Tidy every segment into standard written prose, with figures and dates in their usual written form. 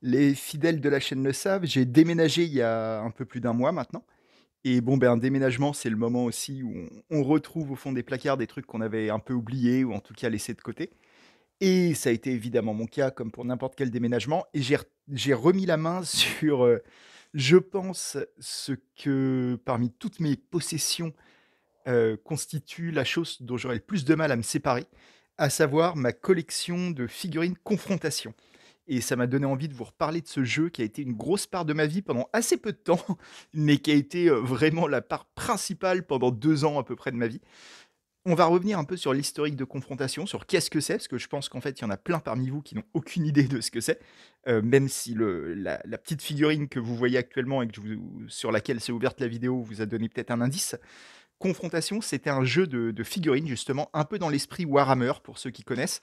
Les fidèles de la chaîne le savent, j'ai déménagé il y a un peu plus d'un mois maintenant et bon, ben, un déménagement, c'est le moment aussi où on retrouve au fond des placards des trucs qu'on avait un peu oubliés ou en tout cas laissés de côté et ça a été évidemment mon cas comme pour n'importe quel déménagement et j'ai remis la main sur, je pense, ce que parmi toutes mes possessions, constitue la chose dont j'aurais le plus de mal à me séparer, à savoir ma collection de figurines Confrontation. Et ça m'a donné envie de vous reparler de ce jeu qui a été une grosse part de ma vie pendant assez peu de temps, mais qui a été, vraiment la part principale pendant 2 ans à peu près de ma vie. On va revenir un peu sur l'historique de Confrontation, sur qu'est-ce que c'est? Parce que je pense qu'en fait, il y en a plein parmi vous qui n'ont aucune idée de ce que c'est, même si la petite figurine que vous voyez actuellement et que je vous sur laquelle s'est ouverte la vidéo vous a donné peut-être un indice. Confrontation, c'était un jeu de figurines justement, un peu dans l'esprit Warhammer pour ceux qui connaissent.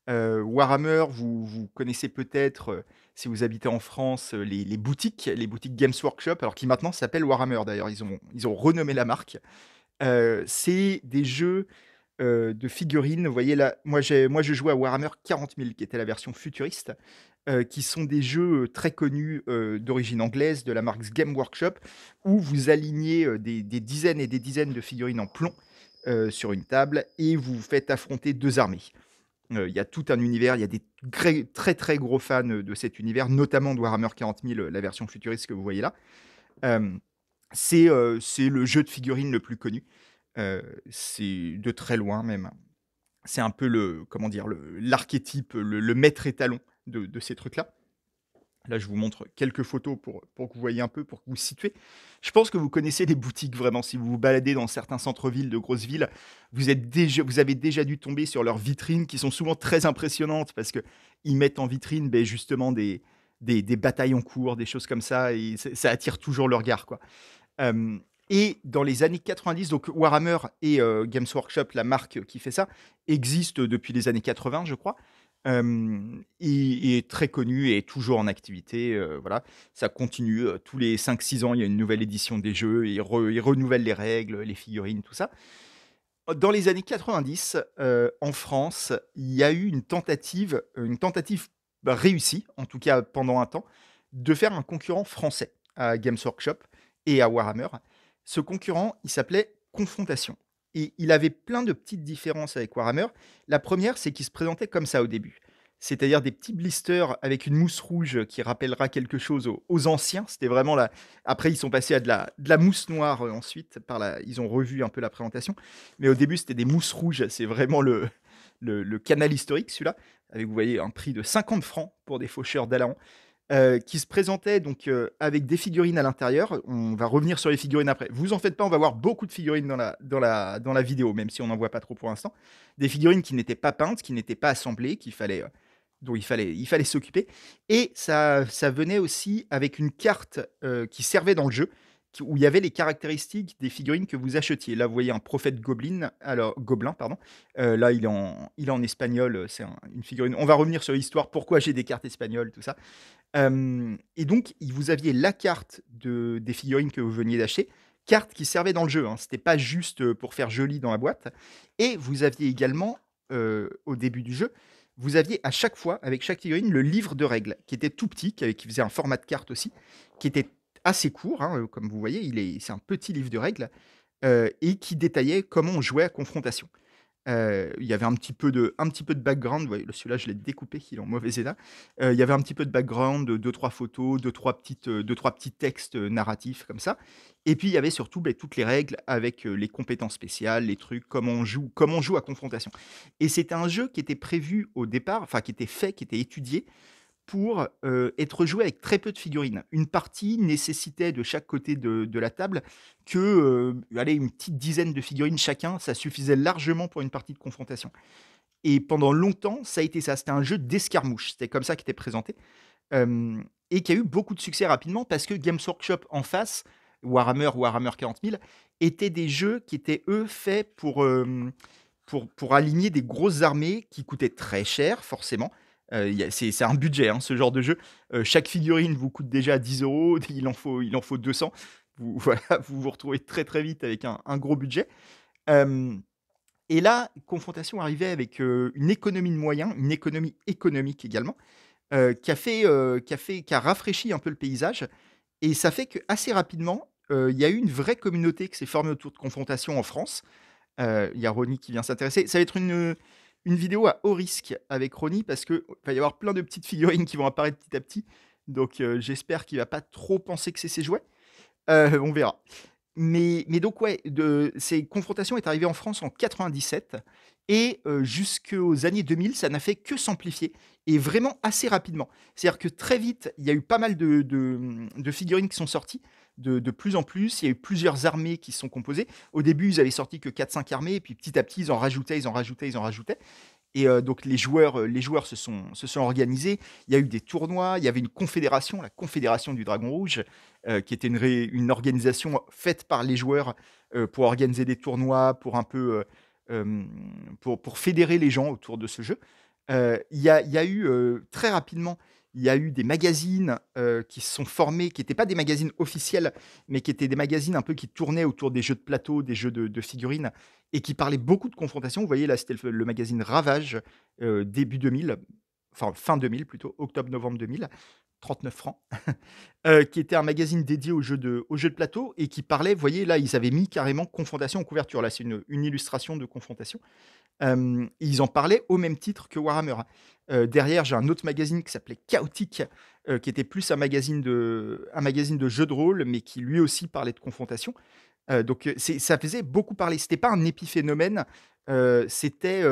Warhammer, vous connaissez peut-être, si vous habitez en France, les boutiques Games Workshop, alors qui maintenant s'appellent Warhammer d'ailleurs, ils ont renommé la marque. C'est des jeux, de figurines. Vous voyez là, moi je jouais à Warhammer 40 000 qui était la version futuriste, qui sont des jeux, très connus, d'origine anglaise de la marque Game Workshop, où vous alignez, des dizaines et des dizaines de figurines en plomb, sur une table et vous faites affronter 2 armées. Il y a tout un univers, il y a des très, très gros fans, de cet univers, notamment de Warhammer 40 000, la version futuriste que vous voyez là. Hem, c'est le jeu de figurines le plus connu, c'est de très loin même. C'est un peu le comment dire? L'archétype, le maître étalon de ces trucs-là. Là, je vous montre quelques photos pour que vous voyez un peu, pour que vous situez. Je pense que vous connaissez les boutiques vraiment. Si vous vous baladez dans certains centres-villes de grosses villes, vous avez déjà dû tomber sur leurs vitrines qui sont souvent très impressionnantes parce qu'ils mettent en vitrine ben, justement des batailles en cours, des choses comme ça, et ça attire toujours le regard, quoi. Et dans les années 90, donc Warhammer et Games Workshop, la marque qui fait ça, existe depuis les années 80, je crois. Et est très connu et est toujours en activité, voilà. Ça continue, tous les 5-6 ans, il y a une nouvelle édition des jeux, ils renouvellent les règles, les figurines, tout ça. Dans les années 90, en France, il y a eu une tentative, bah, réussie, en tout cas pendant un temps, de faire un concurrent français à Games Workshop et à Warhammer. Ce concurrent, il s'appelait Confrontation et il avait plein de petites différences avec Warhammer. La première, c'est qu'il se présentait comme ça au début. C'est-à-dire des petits blisters avec une mousse rouge qui rappellera quelque chose aux anciens. C'était vraiment la Après ils sont passés à de la mousse noire, ensuite ils ont revu un peu la présentation. Mais au début, c'était des mousses rouges. C'est vraiment le canal historique, celui-là, avec, vous voyez, un prix de 50 francs pour des faucheurs d'Alain, qui se présentait donc avec des figurines à l'intérieur. On va revenir sur les figurines après. Vous en faites pas, on va voir beaucoup de figurines dans la vidéo, même si on n'en voit pas trop pour l'instant. Des figurines qui n'étaient pas peintes, qui n'étaient pas assemblées, dont il fallait s'occuper. Et ça venait aussi avec une carte qui servait dans le jeu, où il y avait les caractéristiques des figurines que vous achetiez. Là, vous voyez un prophète gobelin, pardon. Là, il est en espagnol. C'est une figurine. On va revenir sur l'histoire, pourquoi j'ai des cartes espagnoles, tout ça. Et donc, vous aviez la carte des figurines que vous veniez d'acheter, carte qui servait dans le jeu, hein. C'était pas juste pour faire joli dans la boîte. Et vous aviez également, au début du jeu, vous aviez à chaque fois, avec chaque figurine, le livre de règles, qui était tout petit, qui faisait un format de carte aussi, qui était assez court, hein, comme vous voyez, c'est un petit livre de règles, et qui détaillait comment on jouait à confrontation. Il y avait un petit peu de background, ouais, celui-là je l'ai découpé, il est en mauvais état. Il y avait un petit peu de background, deux trois photos, deux trois petits textes, narratifs comme ça. Et puis il y avait surtout, beh, toutes les règles avec, les compétences spéciales, les trucs, comment on joue à confrontation. Et c'était un jeu qui était prévu au départ, enfin qui était fait, qui était étudié pour, être joué avec très peu de figurines. Une partie nécessitait de chaque côté de la table que, allez, une petite dizaine de figurines chacun, ça suffisait largement pour une partie de confrontation. Et pendant longtemps, ça a été ça, c'était un jeu d'escarmouche, c'était comme ça qu'il était présenté, et qui a eu beaucoup de succès rapidement parce que Games Workshop en face, Warhammer 40 000, étaient des jeux qui étaient, eux, faits pour aligner des grosses armées qui coûtaient très cher, forcément. C'est un budget, hein, ce genre de jeu. Chaque figurine vous coûte déjà 10 euros, il en faut 200. Voilà, vous vous retrouvez très très vite avec un gros budget. Euh, et là, Confrontation arrivait avec une économie de moyens, une économie économique également, qui a rafraîchi un peu le paysage et ça fait qu'assez rapidement, il y a eu une vraie communauté qui s'est formée autour de Confrontation en France. Il y a Ronnie qui vient s'intéresser. Ça va être une vidéo à haut risque avec Ronnie parce qu'il va y avoir plein de petites figurines qui vont apparaître petit à petit. Donc j'espère qu'il va pas trop penser que c'est ses jouets. On verra. Mais donc ouais, ces confrontations est arrivée en France en 97 et jusqu'aux années 2000, ça n'a fait que s'amplifier et vraiment assez rapidement. C'est-à-dire que très vite, il y a eu pas mal de figurines qui sont sorties, de plus en plus. Il y a eu plusieurs armées qui se sont composées. Au début, ils avaient sorti que 4-5 armées, et puis petit à petit, ils en rajoutaient, ils en rajoutaient, ils en rajoutaient. Et donc les joueurs se sont organisés. Il y a eu des tournois, il y avait une confédération, la Confédération du Dragon Rouge, qui était une organisation faite par les joueurs pour organiser des tournois, pour un peu pour fédérer les gens autour de ce jeu. Il y a eu très rapidement, il y a eu des magazines qui se sont formés, qui n'étaient pas des magazines officiels, mais qui étaient des magazines un peu qui tournaient autour des jeux de plateau, des jeux de figurines, et qui parlaient beaucoup de confrontation. Vous voyez, là, c'était le magazine Ravage, début 2000, enfin fin 2000 plutôt, octobre-novembre 2000, 39 francs, qui était un magazine dédié aux jeux de plateau et qui parlait, vous voyez, là, ils avaient mis carrément confrontation en couverture. Là, c'est une illustration de confrontation. Ils en parlaient au même titre que Warhammer. Derrière, j'ai un autre magazine qui s'appelait Chaotique, qui était plus un magazine de jeux de rôle, mais qui lui aussi parlait de confrontation. Donc ça faisait beaucoup parler. C'était pas un épiphénomène, c'était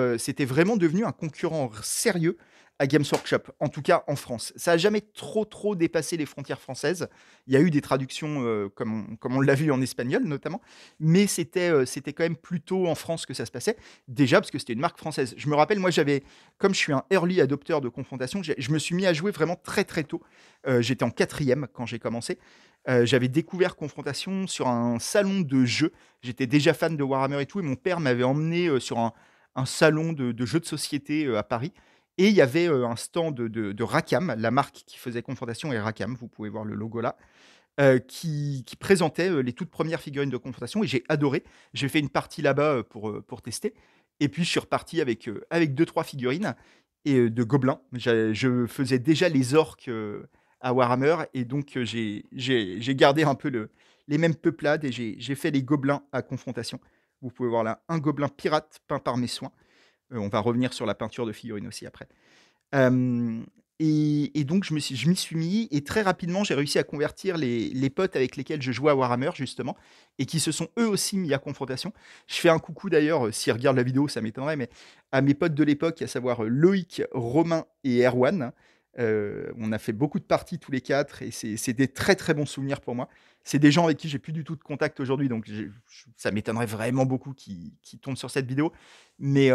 vraiment devenu un concurrent sérieux à Games Workshop, en tout cas en France. Ça a jamais trop, trop dépassé les frontières françaises. Il y a eu des traductions, comme on l'a vu en espagnol notamment, mais c'était quand même plutôt en France que ça se passait. Déjà parce que c'était une marque française. Je me rappelle, moi comme je suis un early adopteur de confrontation, je me suis mis à jouer vraiment très, très tôt. J'étais en 4e quand j'ai commencé. J'avais découvert Confrontation sur un salon de jeux. J'étais déjà fan de Warhammer et tout, et mon père m'avait emmené sur un salon de jeux de société à Paris. Et il y avait un stand de Rackham, la marque qui faisait Confrontation et Rackham, vous pouvez voir le logo là, qui présentait les toutes premières figurines de Confrontation, et j'ai adoré. J'ai fait une partie là-bas pour tester. Et puis je suis reparti avec 2-3 figurines et de gobelins. Je faisais déjà les orques à Warhammer, et donc j'ai gardé un peu les mêmes peuplades, et j'ai fait les gobelins à Confrontation. Vous pouvez voir là un gobelin pirate peint par mes soins. On va revenir sur la peinture de figurines aussi après. Hem et donc je m'y suis mis, et très rapidement, j'ai réussi à convertir les potes avec lesquels je jouais à Warhammer justement, et qui se sont eux aussi mis à Confrontation. Je fais un coucou d'ailleurs, s'ils regardent la vidéo, ça m'étonnerait, mais à mes potes de l'époque, à savoir, Loïc, Romain et Erwan. On a fait beaucoup de parties tous les 4, et c'est des très, très bons souvenirs pour moi. C'est des gens avec qui j'ai plus du tout de contact aujourd'hui, donc ça m'étonnerait vraiment beaucoup qu'ils tombent sur cette vidéo. Mais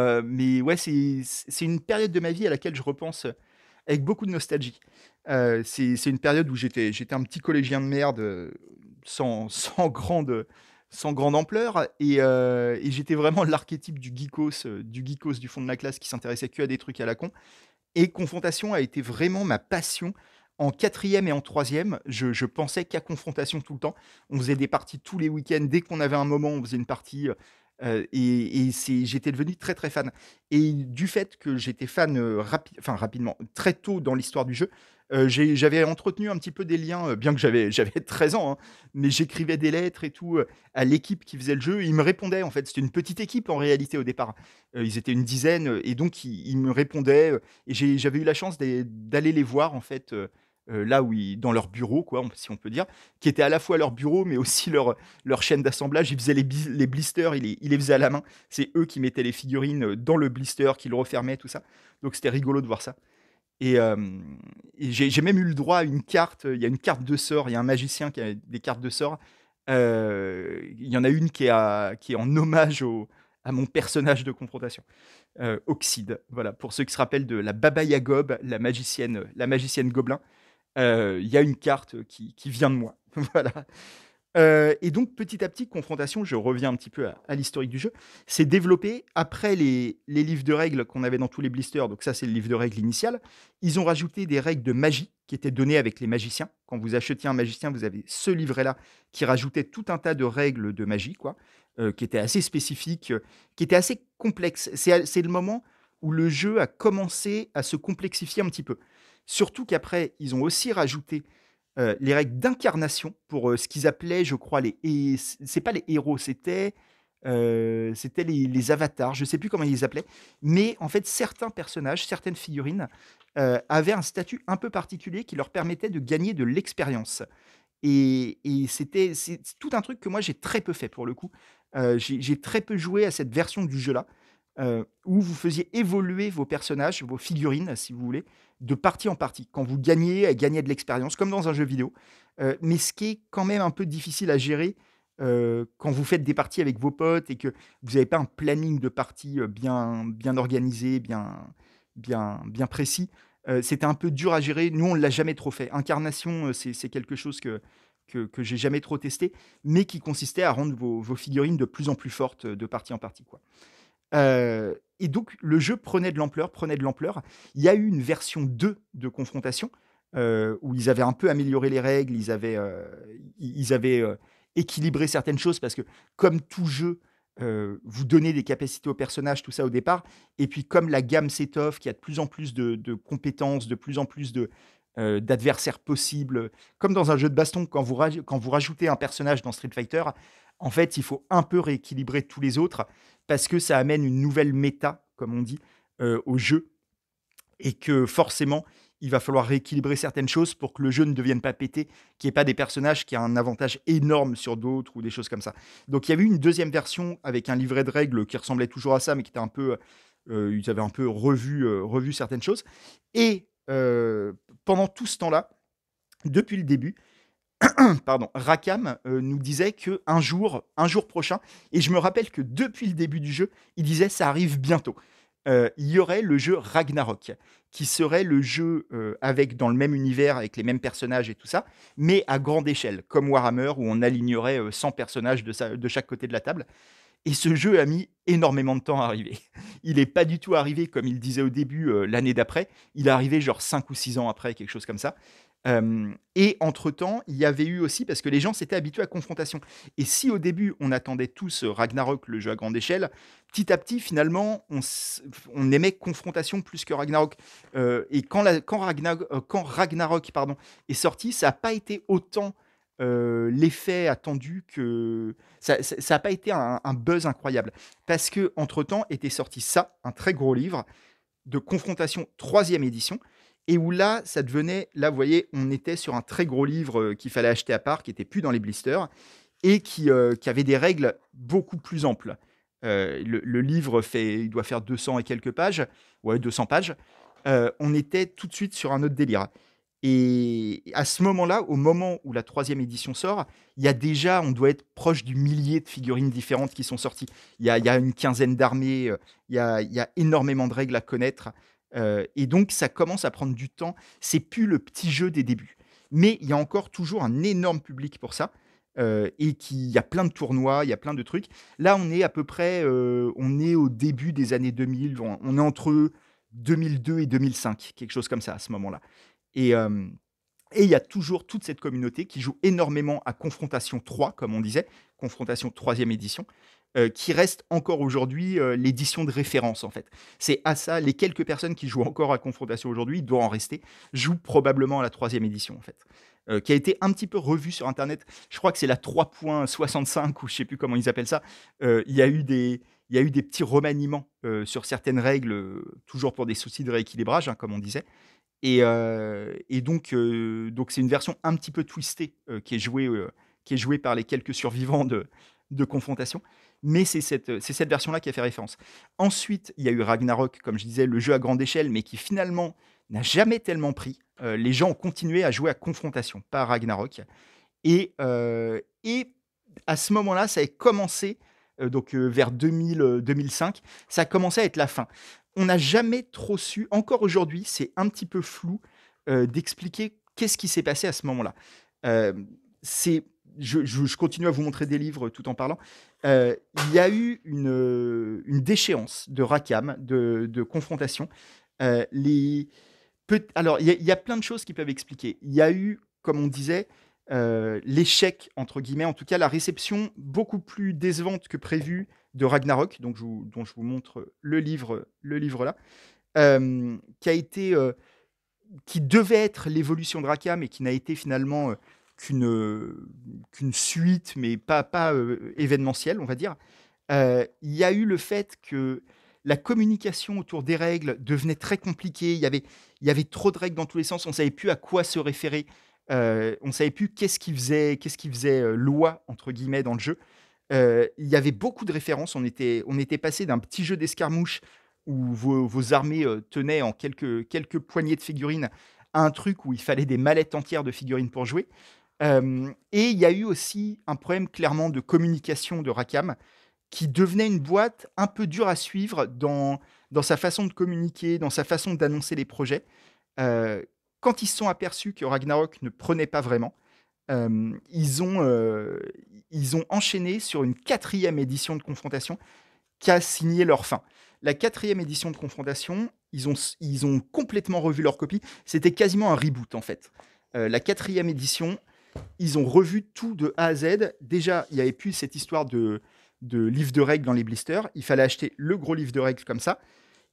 ouais, c'est une période de ma vie à laquelle je repense avec beaucoup de nostalgie. C'est une période où j'étais un petit collégien de merde, sans grande ampleur, et j'étais vraiment l'archétype du geekos du fond de la classe qui s'intéressait que à des trucs à la con. Et Confrontation a été vraiment ma passion. En 4e et en 3e, je pensais qu'à Confrontation tout le temps. On faisait des parties tous les week-ends. Dès qu'on avait un moment, on faisait une partie. Et j'étais devenu très, très fan. Et du fait que j'étais fan rapidement, très tôt dans l'histoire du jeu, j'avais entretenu un petit peu des liens, bien que j'avais 13 ans, hein, mais j'écrivais des lettres et tout à l'équipe qui faisait le jeu. Ils me répondaient, en fait. C'était une petite équipe en réalité au départ. Ils étaient une dizaine, et donc ils me répondaient. Et j'avais eu la chance d'aller les voir, en fait, là où dans leur bureau, quoi, si on peut dire, qui était à la fois leur bureau, mais aussi leur chaîne d'assemblage. Ils faisaient les blisters, ils les faisaient à la main. C'est eux qui mettaient les figurines dans le blister, qui le refermaient, tout ça. Donc c'était rigolo de voir ça. Et j'ai même eu le droit à une carte. Il y a une carte de sort. Il y a un magicien qui a des cartes de sort. Il y en a une qui est en hommage à mon personnage de confrontation, Oxide. Voilà, pour ceux qui se rappellent de la Baba Yagob, la magicienne gobelin. Il y a une carte qui vient de moi. Voilà. Et donc, petit à petit, Confrontation, je reviens un petit peu à l'historique du jeu, s'est développé après les livres de règles qu'on avait dans tous les blisters. Donc ça, c'est le livre de règles initial. Ils ont rajouté des règles de magie qui étaient données avec les magiciens. Quand vous achetiez un magicien, vous avez ce livret-là qui rajoutait tout un tas de règles de magie, quoi, qui étaient assez spécifiques, qui étaient assez complexes. C'est le moment où le jeu a commencé à se complexifier un petit peu. Surtout qu'après, ils ont aussi rajouté, les règles d'incarnation pour, ce qu'ils appelaient, je crois, les hé c'est pas les héros, c'était les avatars, je sais plus comment ils les appelaient. Mais en fait, certains personnages, certaines figurines, avaient un statut un peu particulier qui leur permettait de gagner de l'expérience. Et c'est tout un truc que moi j'ai très peu fait pour le coup. J'ai très peu joué à cette version du jeu-là, où vous faisiez évoluer vos personnages, vos figurines si vous voulez, de partie en partie. Quand vous gagnez, elles gagnaient de l'expérience comme dans un jeu vidéo. Mais ce qui est quand même un peu difficile à gérer, quand vous faites des parties avec vos potes et que vous n'avez pas un planning de partie, bien organisé, bien précis. C'était un peu dur à gérer. Nous, on ne l'a jamais trop fait. Incarnation, c'est quelque chose que j'ai jamais trop testé, mais qui consistait à rendre vos figurines de plus en plus fortes, de partie en partie, quoi. Et donc le jeu prenait de l'ampleur, prenait de l'ampleur. Il y a eu une version 2 de Confrontation, où ils avaient un peu amélioré les règles, ils avaient équilibré certaines choses parce que comme tout jeu, vous donnez des capacités aux personnages, tout ça au départ et puis comme la gamme s'étoffe, qu'il y a de plus en plus de compétences, de plus en plus d'adversaires possibles, comme dans un jeu de baston, quand vous rajoutez un personnage dans Street Fighter, en fait, il faut un peu rééquilibrer tous les autres parce que ça amène une nouvelle méta, comme on dit, au jeu et que forcément, il va falloir rééquilibrer certaines choses pour que le jeu ne devienne pas pété, qu'il n'y ait pas des personnages qui ont un avantage énorme sur d'autres ou des choses comme ça. Donc il y avait une deuxième version avec un livret de règles qui ressemblait toujours à ça, mais qui était un peu... ils avaient un peu revu certaines choses. Et pendant tout ce temps-là, depuis le début, pardon, Rakam nous disait que un jour prochain, et je me rappelle que depuis le début du jeu, il disait ça arrive bientôt. Il y aurait le jeu Ragnarok, qui serait le jeu avec dans le même univers, avec les mêmes personnages et tout ça, mais à grande échelle, comme Warhammer, où on alignerait 100 personnages de chaque côté de la table. Et ce jeu a mis énormément de temps à arriver. Il n'est pas du tout arrivé comme il disait au début l'année d'après. Il est arrivé genre 5 ou 6 ans après, quelque chose comme ça. Et entre-temps, il y avait eu aussi, parce que les gens s'étaient habitués à Confrontation. Et si au début, on attendait tous Ragnarok, le jeu à grande échelle, petit à petit, finalement, on aimait Confrontation plus que Ragnarok. Et quand Ragnarok pardon, est sorti, ça n'a pas été autant l'effet attendu que... Ça n'a pas été un buzz incroyable. Parce que entre temps était sorti ça, un très gros livre, de Confrontation troisième édition, et où là, ça devenait, là, vous voyez, on était sur un très gros livre qu'il fallait acheter à part, qui était plus dans les blisters, et qui avait des règles beaucoup plus amples. Le livre il doit faire 200 et quelques pages, ouais, 200 pages. On était tout de suite sur un autre délire. Et à ce moment-là, au moment où la troisième édition sort, il y a déjà, on doit être proche du millier de figurines différentes qui sont sorties. Il y a une quinzaine d'armées, il y a énormément de règles à connaître. Et donc, ça commence à prendre du temps. C'est plus le petit jeu des débuts. Mais il y a encore toujours un énorme public pour ça. Il y a plein de tournois, il y a plein de trucs. Là, on est à peu près, on est au début des années 2000. On est entre 2002 et 2005, quelque chose comme ça à ce moment-là. Et il y a toujours toute cette communauté qui joue énormément à Confrontation 3, comme on disait, Confrontation troisième édition, qui reste encore aujourd'hui l'édition de référence, en fait. C'est à ça, les quelques personnes qui jouent encore à Confrontation aujourd'hui, il doit en rester, jouent probablement à la troisième édition, en fait. Qui a été un petit peu revue sur Internet. Je crois que c'est la 3.65 ou je sais plus comment ils appellent ça. Il y a eu des petits remaniements sur certaines règles, toujours pour des soucis de rééquilibrage, hein, comme on disait. Et donc c'est une version un petit peu twistée qui est jouée par les quelques survivants de Confrontation. Mais c'est cette version-là qui a fait référence. Ensuite, il y a eu Ragnarok, comme je disais, le jeu à grande échelle, mais qui finalement n'a jamais tellement pris. Les gens ont continué à jouer à Confrontation, pas à Ragnarok. Et à ce moment-là, ça a commencé, donc vers 2000, 2005, ça a commencé à être la fin. On n'a jamais trop su, encore aujourd'hui, c'est un petit peu flou d'expliquer qu'est-ce qui s'est passé à ce moment-là. Euh, c'est, je continue à vous montrer des livres tout en parlant. Il y a eu une déchéance de Rakam, de confrontation. Alors, il y a plein de choses qui peuvent expliquer. Il y a eu, comme on disait, l'échec, entre guillemets, en tout cas la réception beaucoup plus décevante que prévu de Ragnarok, dont je vous montre le livre là, qui a été qui devait être l'évolution de Rackham et qui n'a été finalement qu'une suite, mais pas événementielle, on va dire. Il y a eu le fait que la communication autour des règles devenait très compliquée. Il y avait trop de règles dans tous les sens. On ne savait plus à quoi se référer. On ne savait plus qu'est-ce qui faisait loi, entre guillemets, dans le jeu. Il y avait beaucoup de références. On était passé d'un petit jeu d'escarmouche où vos armées tenaient en quelques poignées de figurines à un truc où il fallait des mallettes entières de figurines pour jouer. Et il y a eu aussi un problème clairement de communication de Rackham qui devenait une boîte un peu dure à suivre dans sa façon de communiquer, dans sa façon d'annoncer les projets. Euh, Quand ils se sont aperçus que Ragnarok ne prenait pas vraiment, ils ont enchaîné sur une quatrième édition de Confrontation qui a signé leur fin. La quatrième édition de Confrontation, ils ont complètement revu leur copie. C'était quasiment un reboot en fait. La quatrième édition, ils ont revu tout de A à Z. Déjà, il n'y avait plus cette histoire de livre de règles dans les blisters. Il fallait acheter le gros livre de règles comme ça.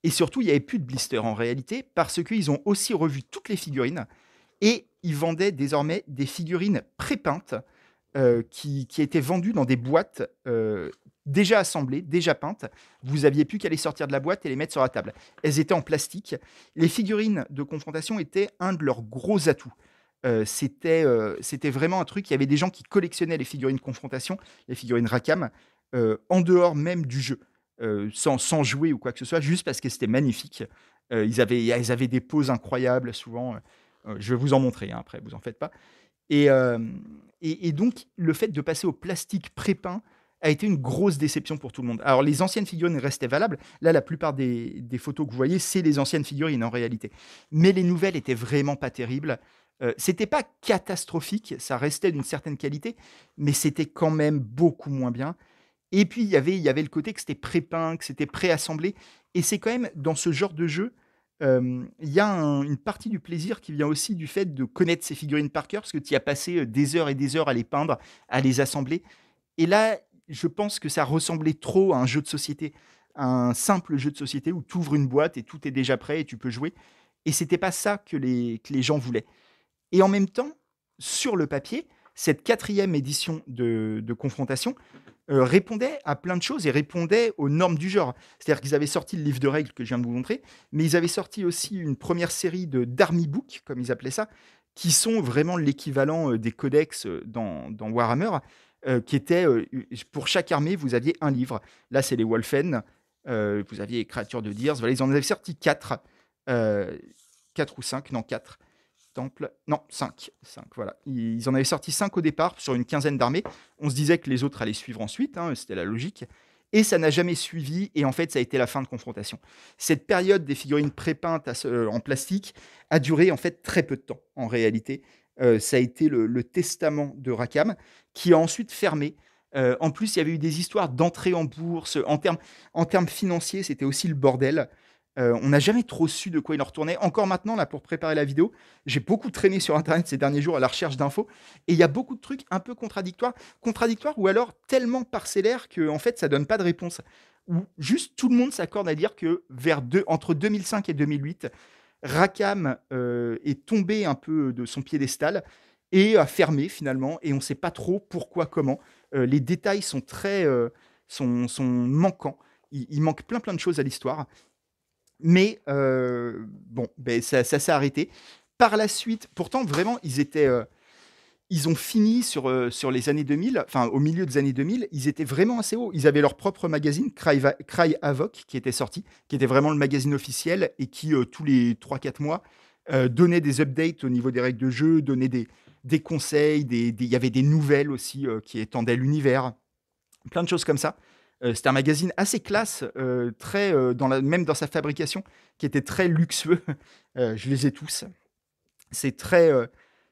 Et surtout, il n'y avait plus de blisters en réalité parce qu'ils ont aussi revu toutes les figurines et ils vendaient désormais des figurines pré-peintes qui étaient vendues dans des boîtes déjà assemblées, déjà peintes. Vous aviez plus qu'à les sortir de la boîte et les mettre sur la table. Elles étaient en plastique. Les figurines de confrontation étaient un de leurs gros atouts. C'était vraiment un truc. Il y avait des gens qui collectionnaient les figurines confrontation, les figurines Rackham, en dehors même du jeu, sans jouer ou quoi que ce soit, juste parce que c'était magnifique. Ils avaient des poses incroyables, souvent. Je vais vous en montrer hein, après, vous en faites pas. Et, euh, et donc, le fait de passer au plastique pré-peint a été une grosse déception pour tout le monde. Alors, les anciennes figurines restaient valables. Là, la plupart des photos que vous voyez, c'est les anciennes figurines en réalité. Mais les nouvelles étaient vraiment pas terribles. C'était pas catastrophique, ça restait d'une certaine qualité, mais c'était quand même beaucoup moins bien. Et puis, il y avait le côté que c'était pré-peint, que c'était pré-assemblé. Et c'est quand même, dans ce genre de jeu, il y a une partie du plaisir qui vient aussi du fait de connaître ces figurines par cœur, parce que tu y as passé des heures et des heures à les peindre, à les assembler. Et là, je pense que ça ressemblait trop à un jeu de société, un simple jeu de société où tu ouvres une boîte et tout est déjà prêt et tu peux jouer. Et c'était pas ça que les gens voulaient. Et en même temps, sur le papier, cette quatrième édition de Confrontation répondait à plein de choses et répondait aux normes du genre. C'est-à-dire qu'ils avaient sorti le livre de règles que je viens de vous montrer, mais ils avaient sorti aussi une première série d'Army Book, comme ils appelaient ça, qui sont vraiment l'équivalent des codex dans Warhammer, qui étaient, pour chaque armée, vous aviez un livre. Là, c'est les Wolfen, vous aviez Créatures de Dirs, voilà, ils en avaient sorti quatre, euh, quatre ou cinq, non, quatre. Temple. Non, 5. 5 voilà. Ils en avaient sorti 5 au départ sur une quinzaine d'armées. On se disait que les autres allaient suivre ensuite, hein, c'était la logique. Et ça n'a jamais suivi, et en fait, ça a été la fin de confrontation. Cette période des figurines pré-peintes en plastique a duré en fait très peu de temps, en réalité. Ça a été le testament de Rackham, qui a ensuite fermé. En plus, il y avait eu des histoires d'entrée en bourse. En termes financiers, c'était aussi le bordel. On n'a jamais trop su de quoi il en retournait. Encore maintenant, là, pour préparer la vidéo, j'ai beaucoup traîné sur Internet ces derniers jours à la recherche d'infos. Et il y a beaucoup de trucs un peu contradictoires ou alors tellement parcellaires que en fait, ça donne pas de réponse. Ou juste tout le monde s'accorde à dire que entre 2005 et 2008, Rackham est tombé un peu de son piédestal et a fermé finalement. Et on ne sait pas trop pourquoi, comment. Les détails sont sont manquants. Il manque plein de choses à l'histoire. Mais bon, ben, ça s'est arrêté. Par la suite, pourtant, vraiment, ils ont fini sur les années 2000, enfin, au milieu des années 2000, ils étaient vraiment assez hauts. Ils avaient leur propre magazine, Cry Havoc, qui était sorti, qui était vraiment le magazine officiel et qui, tous les 3 4 mois, donnait des updates au niveau des règles de jeu, donnait des conseils, il y avait des nouvelles aussi qui étendaient l'univers, plein de choses comme ça. C'était un magazine assez classe, très, même dans sa fabrication, qui était très luxueux. Je les ai tous. C'est très,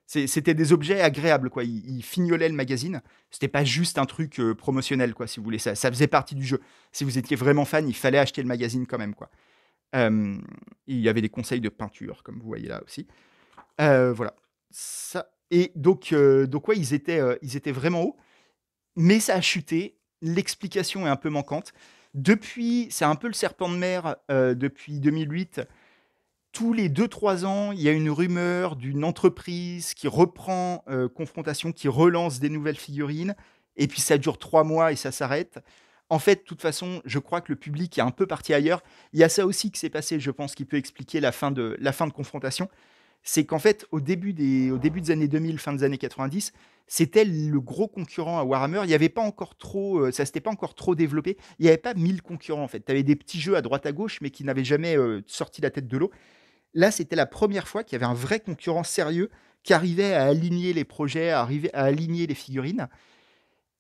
c'était des objets agréables, quoi. Ils fignolaient le magazine. C'était pas juste un truc promotionnel, quoi, si vous voulez. Ça faisait partie du jeu. Si vous étiez vraiment fan, il fallait acheter le magazine quand même, quoi. Euh, il y avait des conseils de peinture, comme vous voyez là aussi. Voilà. Ça. Et donc ouais, ils étaient vraiment hauts, mais ça a chuté. L'explication est un peu manquante. Depuis, c'est un peu le serpent de mer depuis 2008. tous les 2 3 ans, il y a une rumeur d'une entreprise qui reprend, Confrontation, qui relance des nouvelles figurines et puis ça dure 3 mois et ça s'arrête. En fait, de toute façon, je crois que le public est un peu parti ailleurs. Il y a ça aussi qui s'est passé, je pense, qui peut expliquer la fin de Confrontation. C'est qu'en fait, au début des années 2000, fin des années 90, c'était le gros concurrent à Warhammer. Il y avait pas encore trop, ça s'était pas encore trop développé. Il y avait pas 1000 concurrents en fait. Tu avais des petits jeux à droite à gauche, mais qui n'avaient jamais sorti la tête de l'eau. Là, c'était la première fois qu'il y avait un vrai concurrent sérieux qui arrivait à aligner les projets, à aligner les figurines.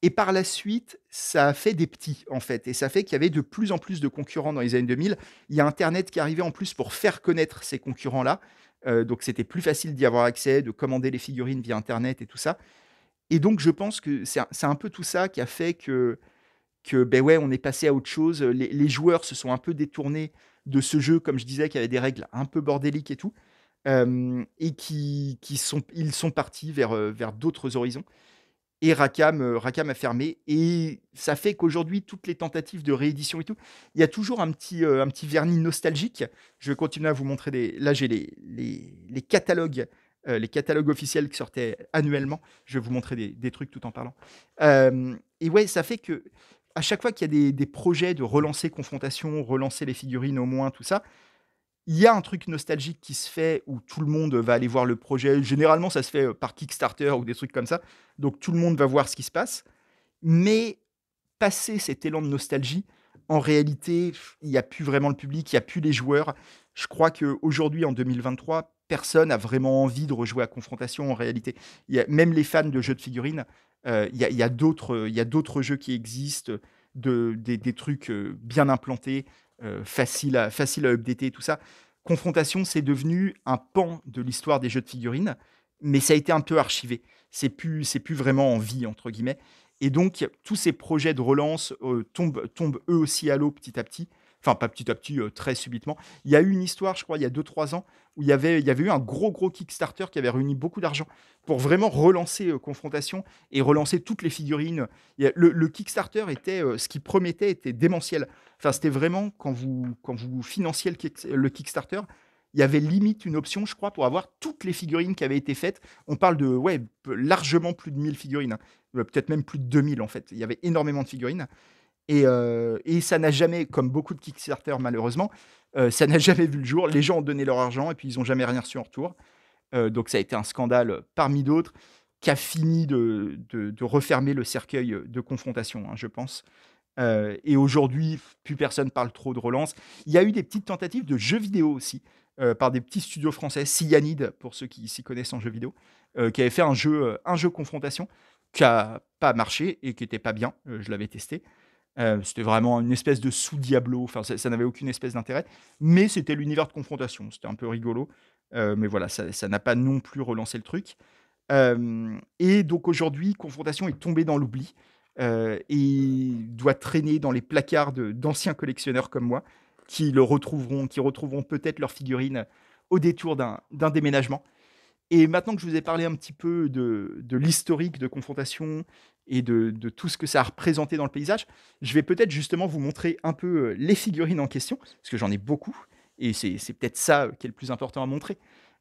Et par la suite, ça a fait des petits, en fait. Et ça fait qu'il y avait de plus en plus de concurrents dans les années 2000. Il y a Internet qui arrivait en plus pour faire connaître ces concurrents-là. Donc c'était plus facile d'y avoir accès, de commander les figurines via Internet et tout ça. Et donc je pense que c'est un peu tout ça qui a fait que ben ouais, on est passé à autre chose. Les joueurs se sont un peu détournés de ce jeu, comme je disais, qui avait des règles un peu bordéliques et tout. Et ils sont partis vers d'autres horizons. Et Rackham a fermé. Et ça fait qu'aujourd'hui, toutes les tentatives de réédition et tout, il y a toujours un petit vernis nostalgique. Je vais continuer à vous montrer des. Là, j'ai les catalogues officiels qui sortaient annuellement. Je vais vous montrer des trucs tout en parlant. Et ouais, ça fait que à chaque fois qu'il y a des projets de relancer Confrontation, relancer les figurines au moins, tout ça, il y a un truc nostalgique qui se fait où tout le monde va aller voir le projet. Généralement, ça se fait par Kickstarter ou des trucs comme ça. Donc tout le monde va voir ce qui se passe. Mais passer cet élan de nostalgie, en réalité, il n'y a plus vraiment le public, il n'y a plus les joueurs. Je crois qu'aujourd'hui, en 2023, personne n'a vraiment envie de rejouer à Confrontation en réalité. Même les fans de jeux de figurines, il y a d'autres jeux qui existent, des trucs bien implantés, faciles à updater, tout ça. Confrontation, c'est devenu un pan de l'histoire des jeux de figurines, mais ça a été un peu archivé. C'est plus vraiment en vie, entre guillemets. Et donc, tous ces projets de relance tombent eux aussi à l'eau petit à petit. Enfin, pas petit à petit, très subitement. Il y a eu une histoire, je crois, il y a 2 3 ans, où il y avait eu un gros Kickstarter qui avait réuni beaucoup d'argent pour vraiment relancer Confrontation et relancer toutes les figurines. Le Kickstarter ce qu'il promettait était démentiel. Enfin, c'était vraiment, quand vous financiez le Kickstarter, il y avait limite une option, je crois, pour avoir toutes les figurines qui avaient été faites. On parle de, ouais, largement plus de 1000 figurines, hein. Peut-être même plus de 2000 en fait. Il y avait énormément de figurines. Et ça n'a jamais, comme beaucoup de Kickstarter malheureusement, ça n'a jamais vu le jour. Les gens ont donné leur argent et puis ils n'ont jamais rien reçu en retour. Donc ça a été un scandale parmi d'autres qui a fini de refermer le cercueil de Confrontation, hein, je pense. Et aujourd'hui, plus personne parle trop de relance. Il y a eu des petites tentatives de jeux vidéo aussi, par des petits studios français, Cyanide, pour ceux qui s'y connaissent en jeux vidéo, qui avait fait un jeu Confrontation qui a pas marché et qui était pas bien. Je l'avais testé. C'était vraiment une espèce de sous-Diablo, enfin ça n'avait aucune espèce d'intérêt, mais c'était l'univers de Confrontation, c'était un peu rigolo. Mais voilà, ça n'a pas non plus relancé le truc. Et donc aujourd'hui, Confrontation est tombé dans l'oubli, et doit traîner dans les placards d'anciens collectionneurs comme moi, qui retrouveront peut-être leurs figurines au détour d'un déménagement. Et maintenant que je vous ai parlé un petit peu de l'historique de Confrontation et de tout ce que ça a représenté dans le paysage, je vais peut-être justement vous montrer un peu les figurines en question, parce que j'en ai beaucoup, et c'est peut-être ça qui est le plus important à montrer.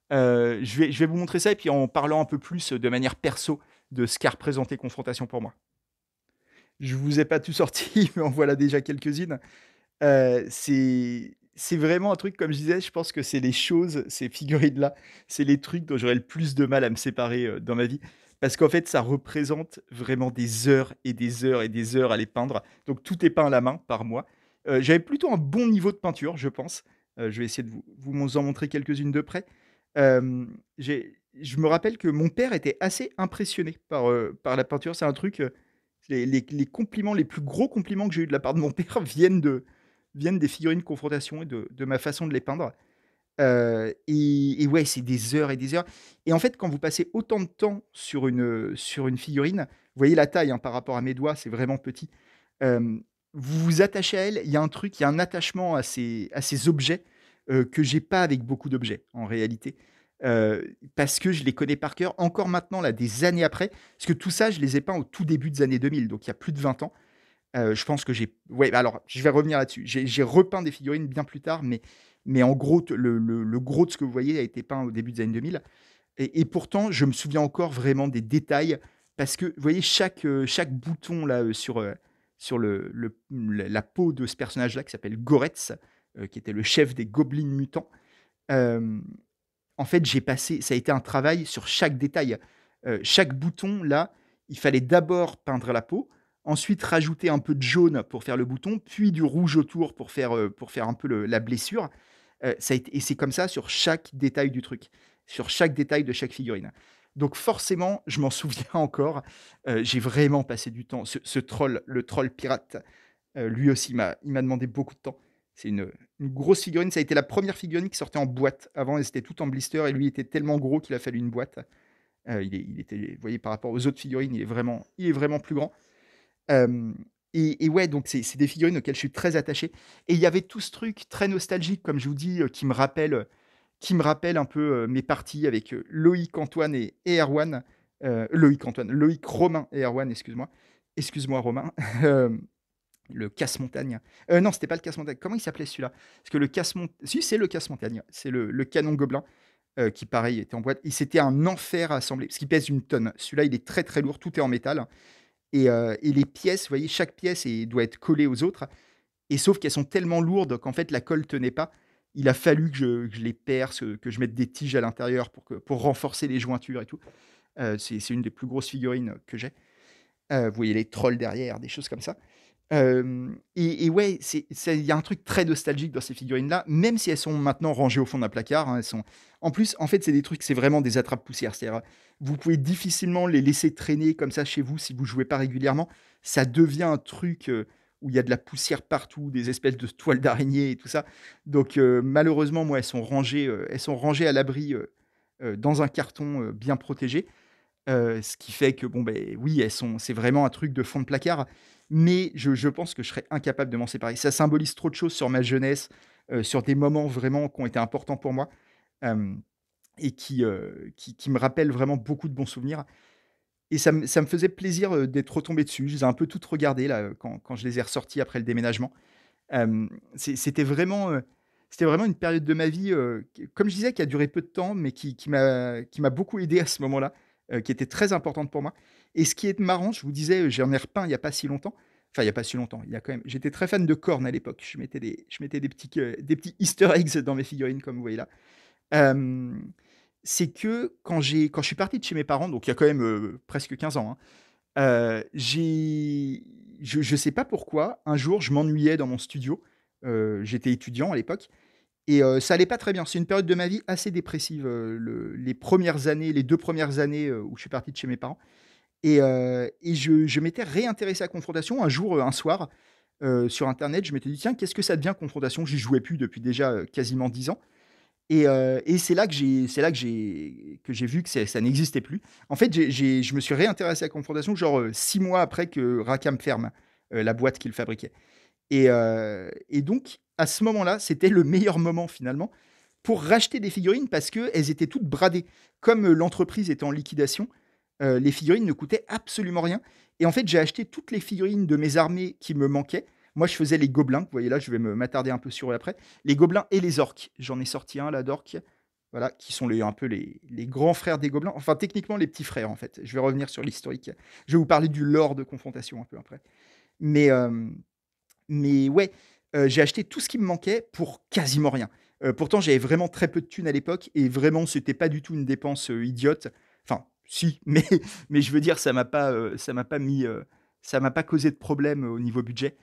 Je vais vous montrer ça, et puis en parlant un peu plus de manière perso de ce qu'a représenté Confrontation pour moi. Je vous ai pas tout sorti, mais en voilà déjà quelques-unes. C'est vraiment un truc, comme je disais, je pense que c'est les choses, ces figurines-là, c'est les trucs dont j'aurais le plus de mal à me séparer dans ma vie. Parce qu'en fait, ça représente vraiment des heures et des heures et des heures à les peindre. Donc tout est peint à la main par moi. J'avais plutôt un bon niveau de peinture, je pense. Je vais essayer de vous en montrer quelques-unes de près. Je me rappelle que mon père était assez impressionné par la peinture. C'est un truc, les compliments, les plus gros compliments que j'ai eu de la part de mon père viennent des figurines de Confrontation et de ma façon de les peindre. Et ouais, c'est des heures et des heures. Et en fait, quand vous passez autant de temps sur une figurine, vous voyez la taille, hein, par rapport à mes doigts, c'est vraiment petit. Vous vous attachez à elle, il y a un attachement à ces objets que j'ai pas avec beaucoup d'objets, en réalité. Parce que je les connais par cœur, encore maintenant, là, des années après. Parce que tout ça, je les ai peints au tout début des années 2000, donc il y a plus de 20 ans. Je pense que j'ai ouais, alors je vais revenir là-dessus. J'ai repeint des figurines bien plus tard, mais en gros, t le gros de ce que vous voyez a été peint au début des années 2000 et pourtant, je me souviens encore vraiment des détails parce que, vous voyez, chaque bouton là, sur la peau de ce personnage-là qui s'appelle Goretz, qui était le chef des gobelins mutants. Hem, En fait, j'ai passé ça a été un travail sur chaque détail. Chaque bouton là, il fallait d'abord peindre la peau, ensuite rajouter un peu de jaune pour faire le bouton, puis du rouge autour pour faire un peu la blessure. Ça a été et c'est comme ça sur chaque détail du truc, sur chaque détail de chaque figurine. Donc forcément, je m'en souviens encore, j'ai vraiment passé du temps. Ce troll, le troll pirate, lui aussi il m'a demandé beaucoup de temps. C'est une grosse figurine, ça a été la première figurine qui sortait en boîte. Avant, elles étaient toutes en blister et lui était tellement gros qu'il a fallu une boîte. Il était vous voyez par rapport aux autres figurines, il est vraiment plus grand. Hem et ouais, donc c'est des figurines auxquelles je suis très attaché et il y avait tout ce truc très nostalgique, comme je vous dis, qui me rappelle un peu, mes parties avec, Loïc, Antoine et Erwan. Loïc, Antoine, Loïc, Romain et Erwan, excuse-moi. Excuse-moi Romain. Hem, le casse-montagne. Non, c'était pas le casse-montagne. Comment il s'appelait celui-là? Parce que le casse-mont si, c'est le casse-montagne. C'est le canon gobelin, qui pareil était en boîte et c'était un enfer à assembler parce qu'il pèse une tonne. Celui-là, il est très, très lourd, tout est en métal. Et les pièces, vous voyez, chaque pièce doit être collée aux autres et sauf qu'elles sont tellement lourdes qu'en fait la colle tenait pas. Il a fallu que je les perce, que je mette des tiges à l'intérieur pour renforcer les jointures et tout. C'est une des plus grosses figurines que j'ai. Vous voyez les trolls derrière, des choses comme ça. Et ouais, il y a un truc très nostalgique dans ces figurines-là, même si elles sont maintenant rangées au fond d'un placard, hein, elles sont en plus, en fait, c'est des trucs, c'est vraiment des attrape-poussières. C'est-à-dire, vous pouvez difficilement les laisser traîner comme ça chez vous si vous jouez pas régulièrement. Ça devient un truc, où il y a de la poussière partout, des espèces de toiles d'araignée et tout ça. Donc malheureusement, moi, elles sont rangées à l'abri, dans un carton, bien protégé. Ce qui fait que bon, beh, oui, c'est vraiment un truc de fond de placard, mais je pense que je serais incapable de m'en séparer. Ça symbolise trop de choses sur ma jeunesse, sur des moments vraiment qui ont été importants pour moi, hem et qui me rappellent vraiment beaucoup de bons souvenirs et ça me faisait plaisir, d'être retombé dessus. Je les ai un peu toutes regardées là, quand je les ai ressorties après le déménagement. Hem, c'était vraiment une période de ma vie, qui comme je disais, qui a duré peu de temps, mais qui m'a beaucoup aidé à ce moment-là, qui était très importante pour moi et ce qui est marrant, je vous disais, j'en ai repeint il y a pas si longtemps, enfin il y a pas si longtemps, il y a quand même j'étais très fan de Korn à l'époque. Je mettais des petits easter eggs dans mes figurines comme vous voyez là. Hem, c'est que quand je suis parti de chez mes parents, donc il y a quand même, presque 15 ans, hein. J'ai je sais pas pourquoi, un jour, je m'ennuyais dans mon studio, j'étais étudiant à l'époque et ça allait pas très bien. C'est une période de ma vie assez dépressive, les premières années, les 2 premières années, où je suis parti de chez mes parents et je m'étais réintéressé à Confrontation un jour, un soir, sur internet. Je m'étais dit: «Tiens, qu'est-ce que ça devient Confrontation?» J'y jouais plus depuis déjà, quasiment 10 ans et c'est là que j'ai vu que ça n'existait plus. En fait, je me suis réintéressé à Confrontation genre, 6 mois après que Rackham ferme, la boîte qu'il fabriquait et donc à ce moment-là, c'était le meilleur moment finalement pour racheter des figurines parce qu'elles étaient toutes bradées. Comme, l'entreprise était en liquidation, les figurines ne coûtaient absolument rien et en fait, j'ai acheté toutes les figurines de mes armées qui me manquaient. Moi, je faisais les gobelins, vous voyez là, je vais m'attarder un peu sur eux après. Les gobelins et les orques. J'en ai sorti un là d'orques, voilà, qui sont un peu les grands frères des gobelins, enfin techniquement les petits frères en fait. Je vais revenir sur l'historique. Je vais vous parler du lore de Confrontation un peu après. Mais, mais ouais, j'ai acheté tout ce qui me manquait pour quasiment rien. Pourtant j'avais vraiment très peu de thunes à l'époque et vraiment c'était pas du tout une dépense, idiote. Enfin si, mais je veux dire ça m'a pas causé de problème, au niveau budget.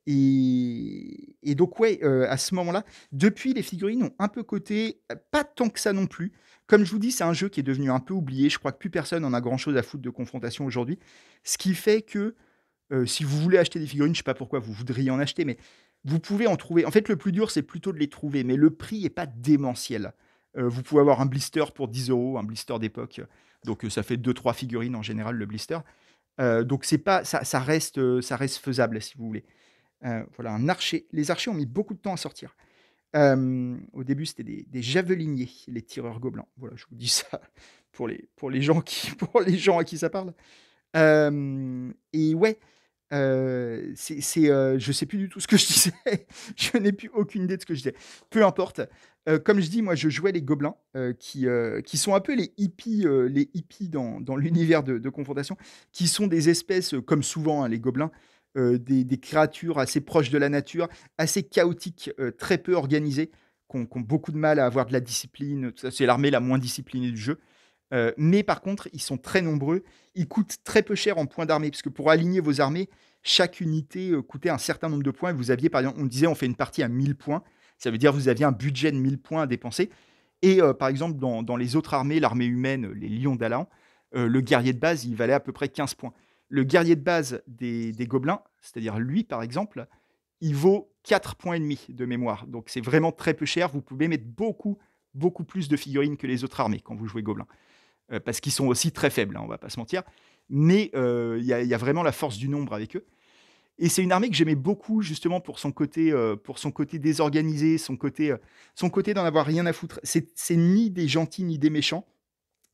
Et donc ouais, à ce moment-là, depuis les figurines ont un peu coté, pas tant que ça non plus. Comme je vous dis, c'est un jeu qui est devenu un peu oublié. Je crois que plus personne en a grand-chose à foutre de Confrontation aujourd'hui. Ce qui fait que si vous voulez acheter des figurines, je sais pas pourquoi vous voudriez en acheter, mais vous pouvez en trouver. En fait, le plus dur, c'est plutôt de les trouver, mais le prix est pas démentiel. Vous pouvez avoir un blister pour 10 €, un blister d'époque, donc ça fait deux trois figurines en général, le blister. Donc c'est pas ça reste faisable si vous voulez. Voilà, un archer. Les archers ont mis beaucoup de temps à sortir. Au début, c'était des javeliniers, les tireurs gobelins. Voilà, je vous dis ça pour les gens qui pour les gens à qui ça parle. Et ouais, Je sais plus du tout ce que je disais. Je n'ai plus aucune idée de ce que je disais. Peu importe. Comme je dis, moi, je jouais les gobelins, qui sont un peu les hippies dans l'univers de confrontation, qui sont des espèces, comme souvent, hein, les gobelins, des créatures assez proches de la nature, assez chaotiques, très peu organisées, qui ont beaucoup de mal à avoir de la discipline, tout ça. C'est l'armée la moins disciplinée du jeu. Mais par contre, ils sont très nombreux. Ils coûtent très peu cher en points d'armée, parce que pour aligner vos armées, chaque unité coûtait un certain nombre de points. Vous aviez, par exemple, on disait on fait une partie à 1000 points. Ça veut dire que vous aviez un budget de 1000 points à dépenser. Et par exemple, dans les autres armées, l'armée humaine, les lions d'Alan, le guerrier de base, il valait à peu près 15 points. Le guerrier de base des gobelins, c'est-à-dire lui, par exemple, il vaut 4 points et demi de mémoire. Donc c'est vraiment très peu cher. Vous pouvez mettre beaucoup, beaucoup plus de figurines que les autres armées quand vous jouez gobelins. Parce qu'ils sont aussi très faibles, hein, on va pas se mentir. Mais il y a vraiment la force du nombre avec eux. Et c'est une armée que j'aimais beaucoup justement pour son côté désorganisé, son côté d'en avoir rien à foutre. C'est ni des gentils ni des méchants.